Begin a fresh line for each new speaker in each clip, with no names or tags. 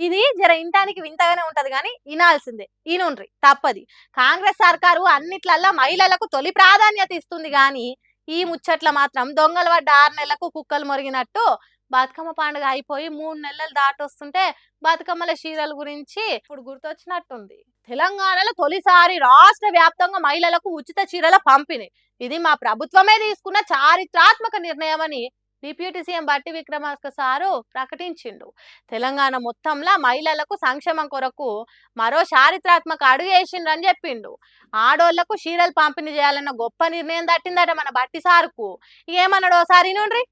ఇది జర ఇంటానికి వింతగానే ఉంటది గాని ఇనాల్సిందే. ఇనుండ్రి తప్పది. కాంగ్రెస్ సర్కారు అన్నిట్లల్లా మహిళలకు తొలి ప్రాధాన్యత ఇస్తుంది గాని, ఈ ముచ్చట్ల మాత్రం దొంగలు పడ్డ 6 నెలలకు కుక్కలు మొరిగినట్టు బతుకమ్మ పండుగ అయిపోయి 3 నెలలు దాటొస్తుంటే బతుకమ్మల చీరల గురించి ఇప్పుడు గుర్తొచ్చినట్టుంది. తెలంగాణలో తొలిసారి రాష్ట్ర వ్యాప్తంగా మహిళలకు ఉచిత చీరల పంపిణీ. ఇది మా ప్రభుత్వమే తీసుకున్న చారిత్రాత్మక నిర్ణయమని డిప్యూటీ సీఎం బట్టి విక్రమార్క సారు ప్రకటించిండు. తెలంగాణ మొత్తంలో మహిళలకు సంక్షేమం కొరకు మరో చారిత్రాత్మక అడుగు వేసిండ్రని చెప్పిండు. ఆడోళ్లకు చీరలు పంపిణీ చేయాలన్న గొప్ప నిర్ణయం తట్టిందట మన బట్టి సారుకు. ఏమన్నాడు ఒకసారి నుండ్రి.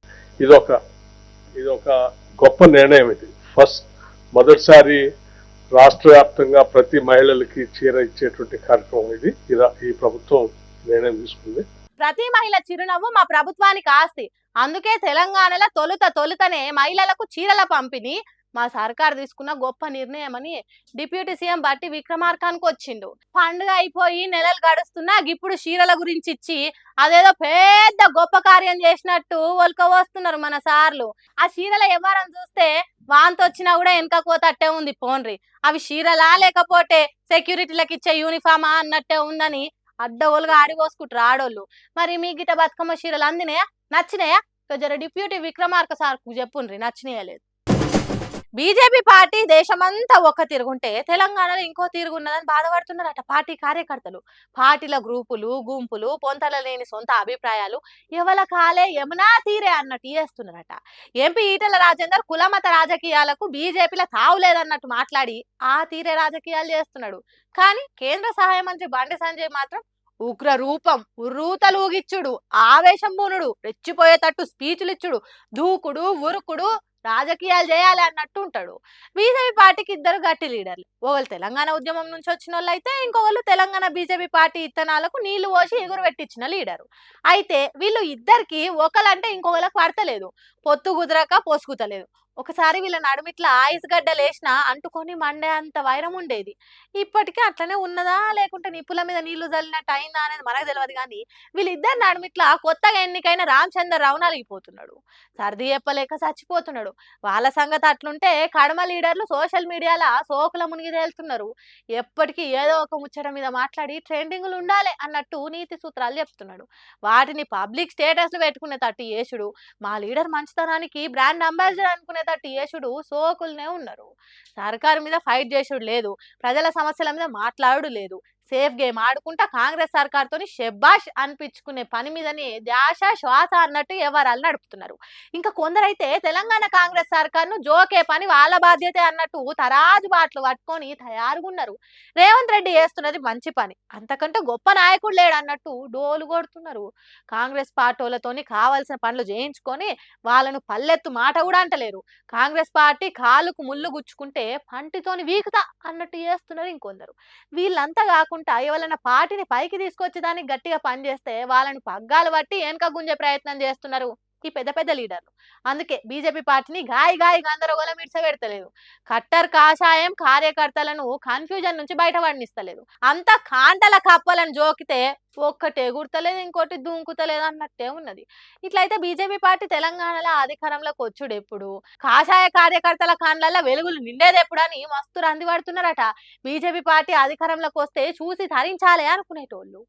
ఇదొక ఇదొక గొప్ప నిర్ణయం. ఇది మొదటిసారి రాష్ట్ర వ్యాప్తంగా ప్రతి మహిళలకి చీర ఇచ్చేటువంటి కార్యక్రమం ఇది. ఈ ప్రభుత్వం నిర్ణయం తీసుకుంది.
ప్రతి మహిళ చిరునవ్వు మా ప్రభుత్వానికి ఆస్తి. అందుకే తెలంగాణలో తొలుతనే మహిళలకు చీరల పంపిణీ మా సర్కార్ తీసుకున్న గొప్ప నిర్ణయం అని డిప్యూటీ సీఎం బట్టి విక్రమార్కానికి వచ్చిండు. పండుగ అయిపోయి నెలలు గడుస్తున్నా ఇప్పుడు చీరల గురించి ఇచ్చి అదేదో పెద్ద గొప్ప కార్యం చేసినట్టు ఒలుకవస్తున్నారు మన సార్లు. ఆ చీరల వ్యవహారం చూస్తే వాంతి వచ్చినా కూడా వెనకపోతట్టే ఉంది. పోన్రి, అవి చీరలా లేకపోతే సెక్యూరిటీలకు ఇచ్చే యూనిఫామా అన్నట్టే ఉందని అడ్డగోలుగా ఆడిపోసుకుంటారు ఆడోళ్ళు. మరి మీ గిట బతుకమ్మ చీరలు అందినాయా, నచ్చినాయా? జర డిప్యూటీ విక్రమార్క సార్కు చెప్పుండ్రి నచ్చినాయా లేదు. బీజేపీ పార్టీ దేశమంతా ఒక్క తిరుగుంటే తెలంగాణలో ఇంకో తిరుగున్నదని బాధపడుతున్నారట పార్టీ కార్యకర్తలు. పార్టీల గ్రూపులు గుంపులు పొంతల లేని సొంత అభిప్రాయాలు ఎవల కాలే యమునా తీరే అన్నట్టు చేస్తున్నారట. ఎంపీ ఈటెల రాజేందర్ కులమత రాజకీయాలకు బీజేపీలో తావులేదన్నట్టు మాట్లాడి ఆ తీరే రాజకీయాలు చేస్తున్నాడు. కానీ కేంద్ర సహాయ మంత్రి బండి సంజయ్ మాత్రం ఉగ్ర రూపం, ఉర్రూతలూగిచ్చుడు, ఆవేశం బూనుడు, రెచ్చిపోయేటట్టు స్పీచ్లు ఇచ్చుడు, దూకుడు ఉరుకుడు, రాజకీయాలు చేయాలి అన్నట్టు ఉంటాడు. బీజేపీ పార్టీకి ఇద్దరు గట్టి లీడర్లు. ఒకళ్ళు తెలంగాణ ఉద్యమం నుంచి వచ్చిన వాళ్ళు అయితే ఇంకొకళ్ళు తెలంగాణ బీజేపీ పార్టీ ఇత్తనాలకు నీళ్లు పోసి ఎగురు పెట్టించిన లీడరు. అయితే వీళ్ళు ఇద్దరికి ఒకలంటే ఇంకొకళ్ళకి పడతలేదు. పొత్తు కుదరక పొసుకుతలేదు. ఒకసారి వీళ్ళ నడుమిట్ల ఆయిస్ గడ్డలు వేసినా అంటుకొని మండే అంత వైరం ఉండేది. ఇప్పటికీ అట్లనే ఉన్నదా లేకుంటే నిప్పుల మీద నీళ్లు చల్లినట్టు అయిందా అనేది మనకు తెలియదు. కానీ వీళ్ళిద్దరు నడుమిట్ల కొత్తగా ఎన్నికైన రామచంద్రరావు నలిగిపోతున్నాడు. సర్ది చెప్పలేక చచ్చిపోతున్నాడు. వాళ్ళ సంగతి అట్లుంటే కడమ లీడర్లు సోషల్ మీడియాలో సోకుల మునిగి తేలుతున్నారు. ఎప్పటికీ ఏదో ఒక ముచ్చట మీద మాట్లాడి ట్రెండింగ్లు ఉండాలి అన్నట్టు నీతి సూత్రాలు చెప్తున్నాడు. వాటిని పబ్లిక్ స్టేటస్లు పెట్టుకునేటట్టు యేసుడు, మా లీడర్ మంచితనానికి బ్రాండ్ అంబాసిడర్ అనుకునేటట్టు యేసుడు సోకులనే ఉన్నారు. సర్కారు మీద ఫైట్ చేసుడు లేదు, ప్రజల సమస్యల మీద మాట్లాడు లేదు. సేఫ్ గేమ్ ఆడుకుంటా కాంగ్రెస్ సర్కార్తోని షెబ్బాష్ అనిపించుకునే పని మీదనే ధ్యాస శ్వాస అన్నట్టు ఎవరాలు నడుపుతున్నారు. ఇంకా కొందరైతే తెలంగాణ కాంగ్రెస్ సర్కార్ను జోకే పని వాళ్ళ బాధ్యతే అన్నట్టు తరాజు బాట్లు పట్టుకొని తయారుగున్నారు. రేవంత్ రెడ్డి చేస్తున్నది మంచి పని, అంతకంటే గొప్ప నాయకుడు లేడు అన్నట్టు డోలు కొడుతున్నారు. కాంగ్రెస్ పార్టీలతోని కావాల్సిన పనులు చేయించుకొని వాళ్ళను పల్లెత్తు మాట కూడా అంటలేరు. కాంగ్రెస్ పార్టీ కాలుకు ముళ్ళు గుచ్చుకుంటే పంటితోని వీకుతా అన్నట్టు చేస్తున్నారు ఇంకొందరు. వీళ్ళంతా కాకుండా ఎవరైనా పార్టీని పైకి తీసుకొచ్చేదానికి గట్టిగా పనిచేస్తే వాళ్ళని పగ్గాలు పట్టి వెనక గుంజే ప్రయత్నం చేస్తున్నారు ఈ పెద్ద పెద్ద లీడర్లు. అందుకే బీజేపీ పార్టీని గాయి గందరగోళం ఇడ్చబెడతలేదు. కట్టర్ కాషాయం కార్యకర్తలను కన్ఫ్యూజన్ నుంచి బయటపడనిస్తలేదు. అంత కాంటల కప్పలను జోకితే ఒక్కటి ఎగురుతలేదు, ఇంకోటి దుంకుతలేదు అన్నట్టే ఉన్నది. ఇట్లయితే బీజేపీ పార్టీ తెలంగాణలో అధికారంలోకి వచ్చుడు ఎప్పుడు, కాషాయ కార్యకర్తల కాండ్లల్లో వెలుగులు నిండేది ఎప్పుడని మస్తు రంది పడుతున్నారట. బీజేపీ పార్టీ అధికారంలోకి వస్తే చూసి తరించాలి అనుకునేటోళ్ళు.